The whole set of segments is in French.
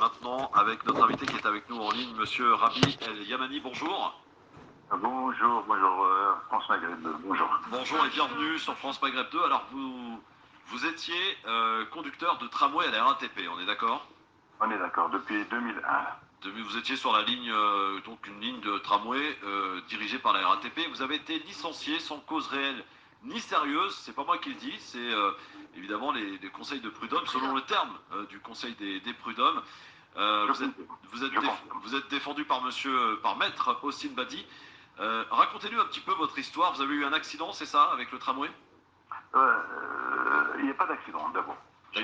Maintenant avec notre invité qui est avec nous en ligne, Monsieur Rabi El Yamani. Bonjour. Bonjour, France Maghreb, bonjour. Bonjour et bienvenue sur France Maghreb 2. Alors vous étiez conducteur de tramway à la RATP, on est d'accord? On est d'accord, depuis 2001. Vous étiez sur la ligne, donc une ligne de tramway dirigée par la RATP. Vous avez été licencié sans cause réelle ni sérieuse. C'est pas moi qui le dis, c'est évidemment les conseils de prud'homme, selon le terme du conseil des prud'hommes. Vous êtes défendu par par maître Hossein Badi. Racontez-nous un petit peu votre histoire. Vous avez eu un accident, c'est ça, avec le tramway? Il n'y a pas d'accident, d'abord. Je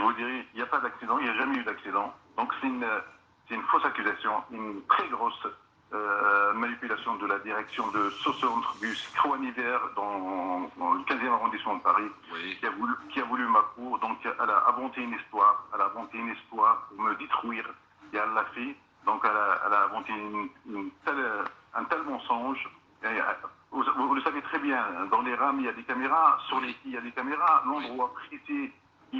vous dirais, il n'y a pas d'accident, il n'y a jamais eu d'accident. Donc c'est une fausse accusation, une très grosse manipulation de la direction de Socentre Bus Croix-Hiver dans le 15e arrondissement de Paris, oui, qui a voulu ma peau. Donc elle a inventé une histoire, pour me détruire, et elle l'a fait. Donc elle a inventé un tel mensonge. Vous le savez très bien, dans les rames, il y a des caméras, sur les quais, il y a des caméras, l'endroit précis, il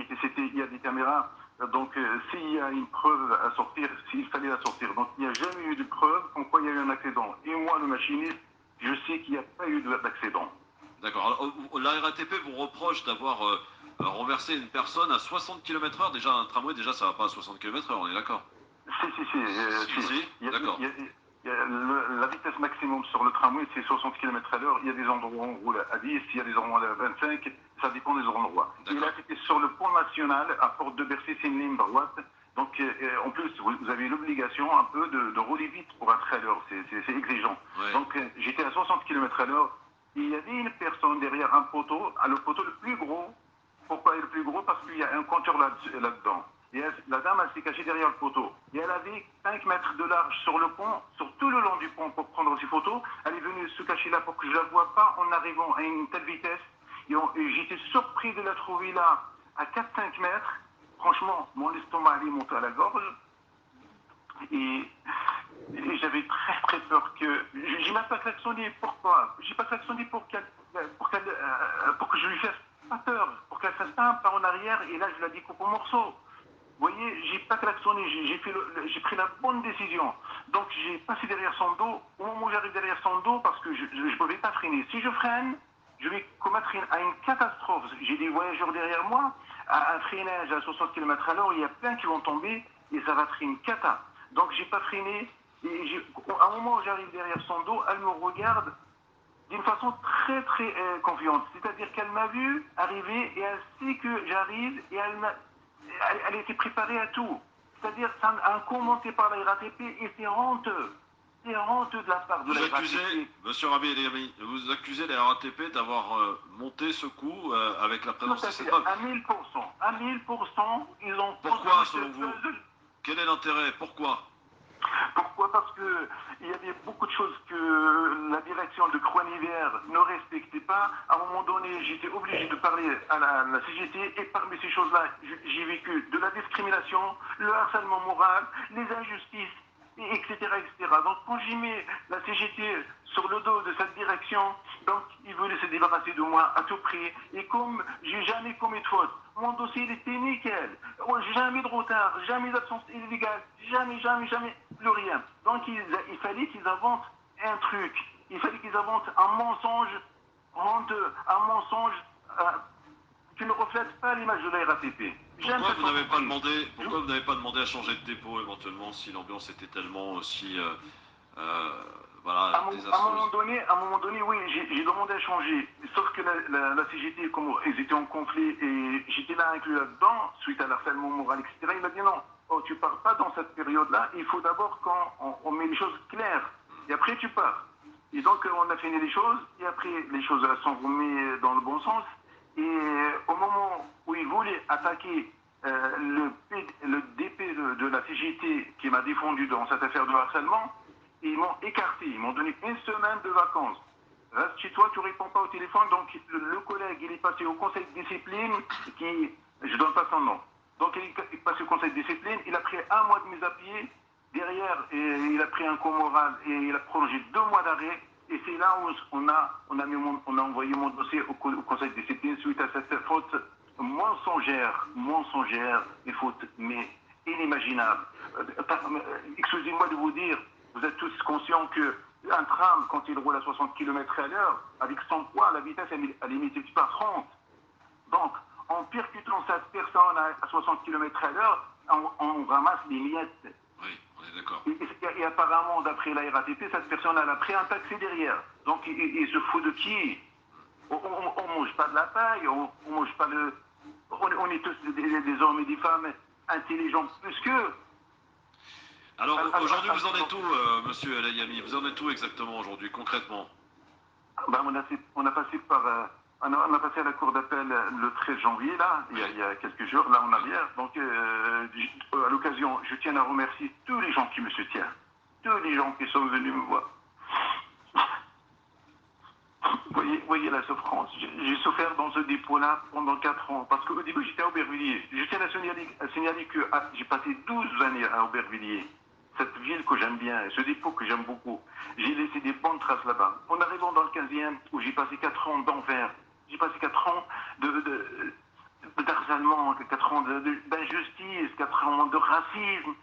y a des caméras. Donc, s'il y a une preuve à sortir, s'il fallait la sortir. Donc, il n'y a jamais eu de preuve comme quoi il y a eu un accident. Et moi, le machiniste, je sais qu'il n'y a pas eu d'accident. d'accord. Alors, la RATP vous reproche d'avoir renversé une personne à 60 km/h. Déjà, un tramway, déjà, ça va pas à 60 km/h, on est d'accord? Si, d'accord. La vitesse maximum sur le tramway, c'est 60 km/h. Il y a des endroits où on roule à 10, il y a des endroits à 25, ça dépend des endroits. Et là, c'était sur le pont national, à Porte de Bercy, c'est une ligne droite. Donc, en plus, vous avez l'obligation un peu de rouler vite pour être à l'heure. C'est exigeant. Ouais. Donc, j'étais à 60 km/h. Il y avait une personne derrière un poteau, le poteau le plus gros. Pourquoi le plus gros? Parce qu'il y a un compteur là-dedans. Et la dame, elle s'est cachée derrière le poteau. Et elle avait 5 mètres de large sur le pont, sur tout le long du pont pour prendre ses photos. Elle est venue se cacher là pour que je ne la voie pas en arrivant à une telle vitesse. Et j'étais surpris de la trouver là, à 4-5 mètres. Franchement, mon estomac allait monter à la gorge. Et j'avais très très peur que... J'ai même pas klaxonné. Pourquoi? J'ai pas klaxonné pour que je lui fasse pas peur, pour qu'elle fasse un pas en arrière, et là je la découpe en morceaux. Vous voyez, j'ai pas klaxonné, j'ai pris la bonne décision. Donc j'ai passé derrière son dos. Au moment où j'arrive derrière son dos, parce que je ne pouvais pas freiner. Si je freine, je vais commettre une catastrophe. J'ai des voyageurs derrière moi, à un freinage à 60 km/h, il y a plein qui vont tomber et ça va être une cata. Donc j'ai pas freiné. À un moment où j'arrive derrière son dos, elle me regarde d'une façon très très confiante. C'est-à-dire qu'elle m'a vu arriver et elle sait que j'arrive et elle était préparée à tout. C'est-à-dire c'est un commenté par la RATP et c'est honteux. C'est honteux de la part de la RATP. Monsieur Rabi El Yamani, vous accusez la RATP d'avoir monté ce coup avec la présence de cette femme. À 1000%. À 1000%, ils ont... Pourquoi, selon vous? Quel est l'intérêt? Pourquoi? Pourquoi? Parce qu'il y avait beaucoup de choses que la direction de Croix-Hiver ne respectait pas. À un moment donné, j'étais obligé de parler à la CGT et parmi ces choses-là, j'ai vécu de la discrimination, le harcèlement moral, les injustices, etc., etc. Donc quand j'ai mis la CGT sur le dos de cette direction, donc ils voulaient se débarrasser de moi à tout prix. Et comme j'ai jamais commis de faute, mon dossier il était nickel. Jamais de retard, jamais d'absence illégale, jamais, plus rien. Donc il fallait qu'ils inventent un truc. Il fallait qu'ils inventent un mensonge honteux, un mensonge qui ne reflète pas l'image de la RATP. Pourquoi vous n'avez pas demandé à changer de dépôt éventuellement si l'ambiance était tellement aussi voilà, désastreuse? À un moment donné, oui, j'ai demandé à changer. Sauf que la CGT, comme ils étaient en conflit et j'étais là inclus là-dedans, suite à l'harcèlement moral, etc., il m'a dit non, oh, tu pars pas dans cette période-là, il faut d'abord qu'on met les choses claires. Et après, tu pars. Et donc, on a fini les choses, et après, les choses sont remises dans le bon sens. Et au moment où ils voulaient attaquer le DP de la CGT qui m'a défendu dans cette affaire de harcèlement, ils m'ont écarté, ils m'ont donné une semaine de vacances. Reste chez toi, tu ne réponds pas au téléphone. Donc le collègue, il est passé au conseil de discipline, je ne donne pas son nom. Donc il est passé au conseil de discipline, il a pris un mois de mise à pied, derrière, et il a pris un coup moral et il a prolongé 2 mois d'arrêt. Et c'est là où on a envoyé mon dossier au conseil de discipline suite à cette faute mensongère, une faute mais inimaginable. Excusez-moi de vous dire, vous êtes tous conscients que un tram, quand il roule à 60 km à l'heure, avec son poids, la vitesse, elle est multipliée par 30. Donc, en percutant cette personne à 60 km à l'heure, on ramasse des miettes. Oui, on est d'accord. Et apparemment, d'après la RATP, cette personne, elle a pris un taxi derrière. Donc, il se fout de qui? On ne mange pas de la paille, on mange pas le... On est tous des hommes et des femmes intelligents plus qu'eux. Alors, aujourd'hui, vous en êtes où, monsieur El Ayami? Vous en êtes où exactement aujourd'hui, concrètement? Ben, on a passé par... on a passé à la cour d'appel le 13 janvier, là, il y a quelques jours, là en arrière. Donc, à l'occasion, je tiens à remercier tous les gens qui me soutiennent, tous les gens qui sont venus me voir. Voyez la souffrance. J'ai souffert dans ce dépôt-là pendant 4 ans, parce qu'au début, j'étais à Aubervilliers. Je tiens à signaler que j'ai passé 12 années à Aubervilliers, cette ville que j'aime bien, ce dépôt que j'aime beaucoup. J'ai laissé des bonnes traces là-bas. En arrivant dans le 15e, où j'ai passé 4 ans d'enfer, j'ai passé 4 ans d'harcèlement, 4 ans d'injustice, 4 ans de racisme.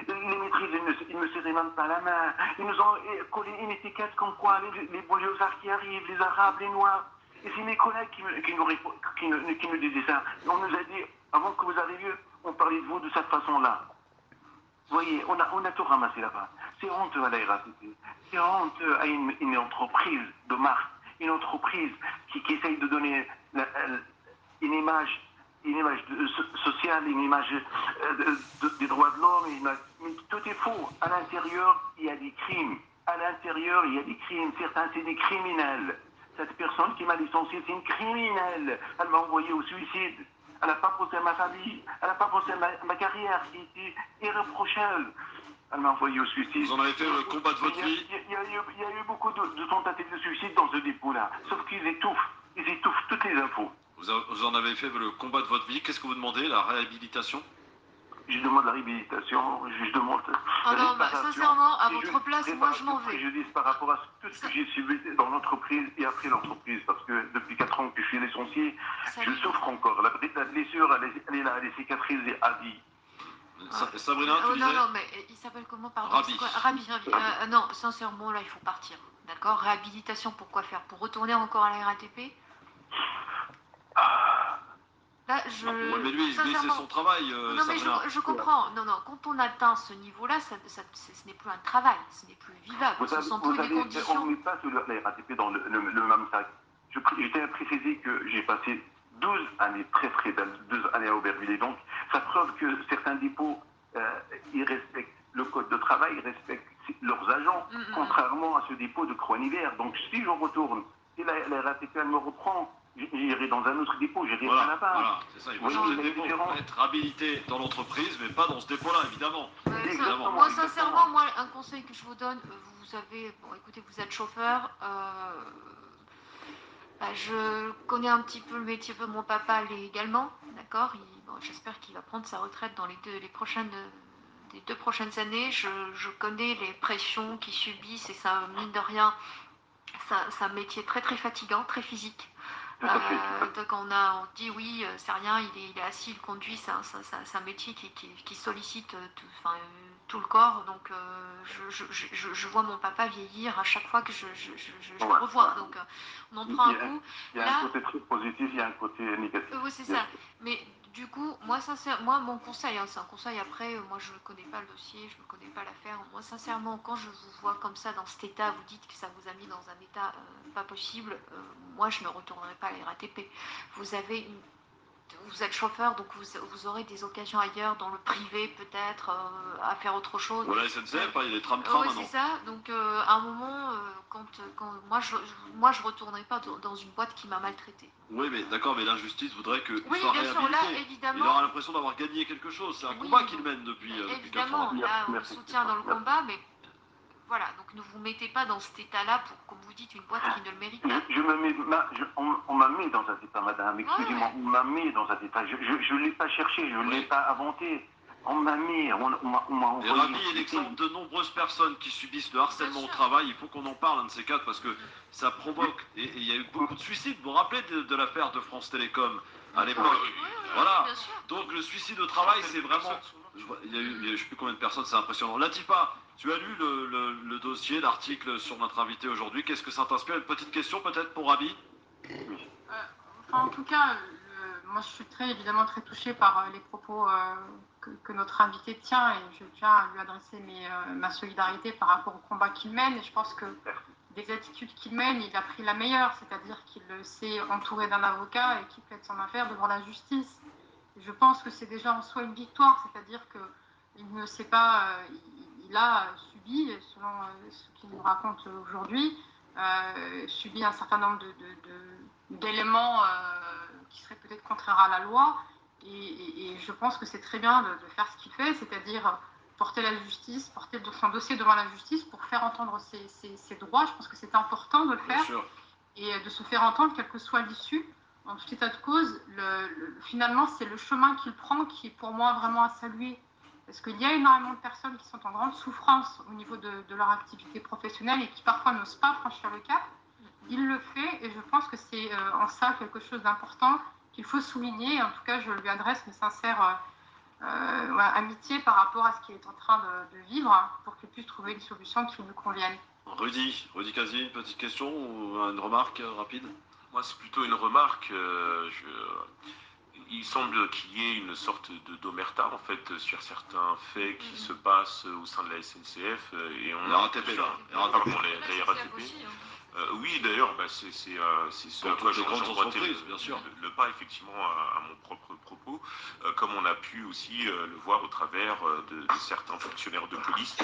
Les maîtrises, ils ne me serraient même pas la main. Ils nous ont collé une étiquette comme quoi les banlieusards qui arrivent, les arabes, les noirs. Et c'est mes collègues qui nous disaient ça. On nous a dit, avant que vous arriviez, on parlait de vous de cette façon-là. Vous voyez, on a tout ramassé là-bas. C'est honteux à la RATP. C'est honteux à une entreprise de marque, une entreprise qui essaye de donner une image sociale, une image des droits de l'homme. Mais tout est faux. À l'intérieur, il y a des crimes. À l'intérieur, il y a des crimes. Certains, c'est des criminels. Cette personne qui m'a licencié, c'est une criminelle. Elle m'a envoyé au suicide. Elle n'a pas pensé à ma famille, elle n'a pas pensé à ma carrière qui était irréprochable. Elle m'a envoyé au suicide. Vous en avez fait le combat de votre vie? Il y a eu beaucoup de tentatives de suicide dans ce dépôt-là, sauf qu'ils étouffent toutes les infos. Vous en avez fait le combat de votre vie. Qu'est-ce que vous demandez? La réhabilitation? Je demande la réhabilitation, je demande la réparation. bah, sincèrement, à votre place, moi je m'en vais. Préjudice par rapport à tout ce que j'ai subi dans l'entreprise et après l'entreprise, parce que depuis 4 ans que je suis licencié, je souffre encore. La blessure, elle est là, les cicatrices à vie. Sabrina, tu disais? Non, mais il s'appelle comment, pardon? Rabi. Rabi. Non, sincèrement, là, il faut partir. D'accord? Réhabilitation, pourquoi faire? Pour retourner encore à la RATP? Là, Ouais, mais lui, c'est son travail. Non, mais je comprends. Non, quand on atteint ce niveau-là, ce n'est plus un travail, ce n'est plus vivable. Ce sont plus des conditions. On ne met pas tout la RATP dans le même sac. Je tiens à préciser que j'ai passé 12 années, très belles, 12 années à Aubervilliers. Donc, ça preuve que certains dépôts, ils respectent le code de travail, ils respectent leurs agents, contrairement à ce dépôt de Croix-Hiver. Donc, si je retourne, si la RATP, elle me reprend, j'irai dans un autre dépôt, j'irai pas là-bas. Voilà, c'est ça, il faut changer de dépôt. Être habilité dans l'entreprise, mais pas dans ce dépôt-là, évidemment. Moi, sincèrement, un conseil que je vous donne, vous avez, bon, écoutez, vous êtes chauffeur, je connais un petit peu le métier de mon papa également, d'accord. J'espère qu'il va prendre sa retraite dans les deux prochaines années. Je connais les pressions qu'il subissent et ça, mine de rien, c'est un métier très très fatigant, très physique. Donc on dit oui, c'est rien, il est assis, il conduit, c'est un métier qui sollicite tout le corps. Donc je vois mon papa vieillir à chaque fois que je le revois. Donc on en prend un coup. Il y a un côté très positif, il y a un côté négatif. Oui, c'est ça. Mais du coup, moi, sincèrement, mon conseil, c'est un conseil après, moi je ne connais pas le dossier, je ne connais pas l'affaire. Moi, sincèrement, quand je vous vois comme ça dans cet état, vous dites que ça vous a mis dans un état pas possible, moi je ne retournerai pas à la RATP. Vous êtes chauffeur, donc vous aurez des occasions ailleurs, dans le privé peut-être, à faire autre chose. Voilà, SNCF, il y a des trams Oui, maintenant. c'est ça. Donc à un moment, moi je retournerai pas dans une boîte qui m'a maltraité. Oui, mais d'accord, mais l'injustice voudrait qu'il soit bien réhabilité. sûr, là, évidemment. Il aura l'impression d'avoir gagné quelque chose. C'est un combat qu'il mène depuis 4 ans. Évidemment, là, on le soutient dans le combat, mais voilà, donc ne vous mettez pas dans cet état-là pour, comme vous dites, une boîte qui ne le mérite pas. On m'a mis dans cet état, madame. Excusez-moi, on m'a mis dans cet état. Je ne l'ai pas cherché, je ne l'ai pas inventé. On m'a mis, on m'a envoyé. Et Rabi est l'exemple de nombreuses personnes qui subissent le harcèlement au travail. Il faut qu'on en parle, un de ces quatre, parce que ça provoque. Et il y a eu beaucoup de suicides. Vous vous rappelez de l'affaire de France Télécom à l'époque? Voilà. Donc le suicide au travail, c'est vraiment je ne sais plus combien de personnes, c'est impressionnant. Latifa, tu as lu le dossier, l'article sur notre invité aujourd'hui. Qu'est-ce que ça t'inspire? Une petite question peut-être pour Rabi? En tout cas, moi je suis évidemment très touchée par les propos que notre invité tient et je tiens à lui adresser ma solidarité par rapport au combat qu'il mène. Et je pense que des attitudes qu'il mène, il a pris la meilleure, c'est-à-dire qu'il s'est entouré d'un avocat et qu'il plaide son affaire devant la justice. Et je pense que c'est déjà en soi une victoire, c'est-à-dire qu'il ne sait pas, il a subi, selon ce qu'il nous raconte aujourd'hui, subi un certain nombre d'éléments qui seraient peut-être contraires à la loi. Et je pense que c'est très bien de faire ce qu'il fait, c'est-à-dire porter la justice, porter son dossier devant la justice pour faire entendre ses droits. Je pense que c'est important de le faire et de se faire entendre, quelle que soit l'issue. En tout état de cause, finalement, c'est le chemin qu'il prend qui est pour moi vraiment à saluer. Parce qu'il y a énormément de personnes qui sont en grande souffrance au niveau de leur activité professionnelle et qui parfois n'osent pas franchir le cap. Il le fait et je pense que c'est en ça quelque chose d'important qu'il faut souligner. En tout cas, je lui adresse mes sincères amitiés par rapport à ce qu'il est en train de vivre pour qu'il puisse trouver une solution qui lui convienne. Rudy Kazi, une petite question ou une remarque rapide? Moi, c'est plutôt une remarque. Il semble qu'il y ait une sorte d'omerta en fait sur certains faits qui se passent au sein de la SNCF et on la RATP là, pardon, la RATP. Oui, d'ailleurs, c'est ce à quoi j'emboîtais le pas effectivement à mon propre propos, comme on a pu aussi le voir au travers de certains fonctionnaires de police.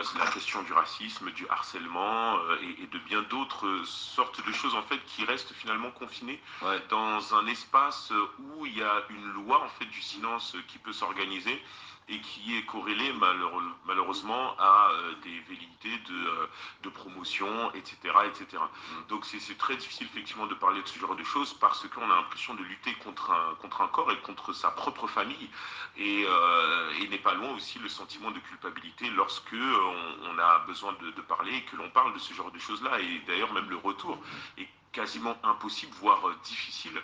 C'est la question du racisme, du harcèlement et de bien d'autres sortes de choses en fait qui restent finalement confinées dans un espace où il y a une loi en fait du silence qui peut s'organiser et qui est corrélée malheureusement à des velléités de promotion, etc. etc. Donc c'est très difficile effectivement de parler de ce genre de choses parce qu'on a l'impression de lutter contre un corps et contre sa propre famille et n'est pas loin aussi le sentiment de culpabilité lorsque on a besoin de parler et que l'on parle de ce genre de choses-là. Et d'ailleurs même le retour est quasiment impossible, voire difficile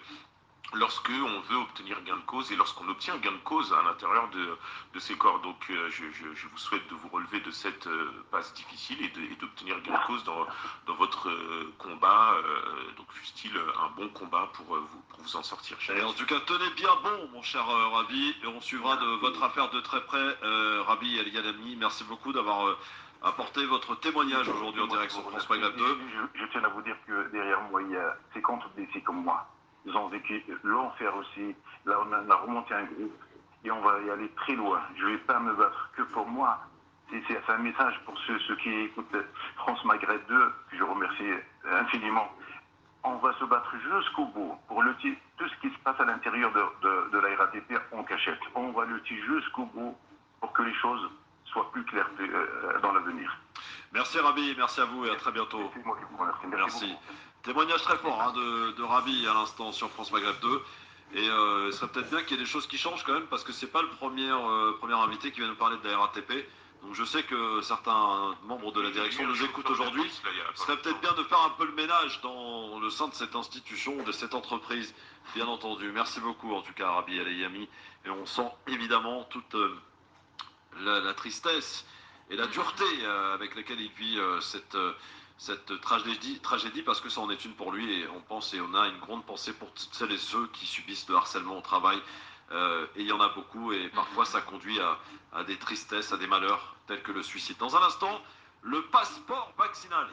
lorsque on veut obtenir gain de cause et lorsqu'on obtient gain de cause à l'intérieur de ces corps. Donc je vous souhaite de vous relever de cette passe difficile et d'obtenir gain de cause dans votre combat, donc fût-il un bon combat pour vous en sortir. Et en tout cas, tenez bien bon, mon cher Rabi, et on suivra de votre affaire de très près. Rabi El-Yadami, merci beaucoup d'avoir apporté votre témoignage aujourd'hui en direct sur France Maghreb 2. Je tiens à vous dire que derrière moi, il y a 50 blessés comme moi. Ils ont vécu l'enfer aussi. Là, on a remonté un groupe et on va y aller très loin. Je ne vais pas me battre que pour moi. C'est un message pour ceux qui écoutent France Maghreb 2, que je remercie infiniment. On va se battre jusqu'au bout pour tout ce qui se passe à l'intérieur de la RATP en cachette. On va lutter jusqu'au bout pour que les choses soient plus claires dans l'avenir. Merci Rabi, merci à vous et à très bientôt. C'est moi qui vous remercie. Merci. Témoignage très fort de Rabi à l'instant sur France Maghreb 2. Et il serait peut-être bien qu'il y ait des choses qui changent quand même, parce que c'est pas le premier invité qui vient nous parler de la RATP. Donc je sais que certains membres de la direction nous écoutent aujourd'hui. Ce serait peut-être bien de faire un peu le ménage dans le sein de cette institution, de cette entreprise, bien entendu. Merci beaucoup en tout cas Rabi El-Yadami. Et on sent évidemment toute la tristesse et la dureté avec laquelle il vit cette tragédie, parce que ça en est une pour lui, et on pense et on a une grande pensée pour toutes celles et ceux qui subissent le harcèlement au travail, et il y en a beaucoup, et parfois ça conduit à des tristesses, à des malheurs tels que le suicide. Dans un instant, le passeport vaccinal.